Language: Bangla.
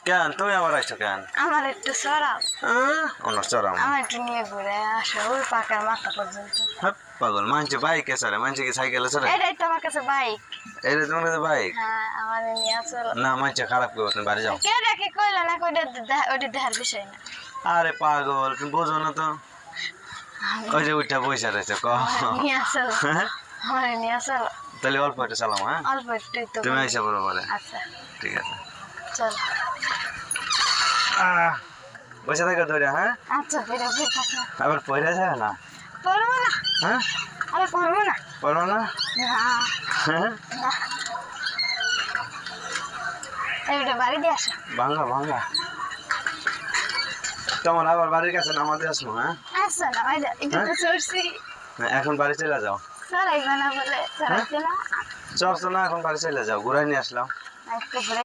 কেন তুমি আবার আইছো কেন? আমার একটু সরাও। অন্য চড়াম আমার একটু নিয়ে ঘুরে আসো ওই পাকার মাথা পর্যন্ত। হ্যাঁ পাগল মানছে বাইকে চড়ে মানছে কি সাইকেলে চড়ে? এটাই তো আমার কাছে বাইক। এটা তোমার কাছে বাইক? হ্যাঁ আমার নিয়ে চলো। না মানছে খারাপ করবো তুমি বাড়ি যাও। কে দেখে কইলা না ওইটা দেখার বিষয় না। আরে পাগল তুমি বোঝো না তো ওই যে ওইটা পয়সা রয়েছে ক নিয়ে আসো আমার নিয়ে চলো। তাহলে অল্প একটু চালাম হ্যাঁ অল্প একটু তো তুমি আইসা বলো বলে আচ্ছা ঠিক আছে চল। বসে থাকো ধরে হ্যাঁ আচ্ছা ফিরে থাকো। আবার পয়সা যায় না করবো না। হ্যাঁ আরে করবো না। পারো না না হ্যাঁ না এইটা বাড়ি দিয়ে আসো। ভাঙা ভাঙা তোমার আবার বাড়ির কাছে নামাতে আসবো হ্যাঁ আচ্ছা না এটা এটা তো চড়ছি। এখন বাড়ি চলে যাও চড়াইবে না বলে চড়াইছে না। চলছো না এখন বাড়ি চলে যাও ঘুরাই নিয়ে আসলাম একটু ঘুরে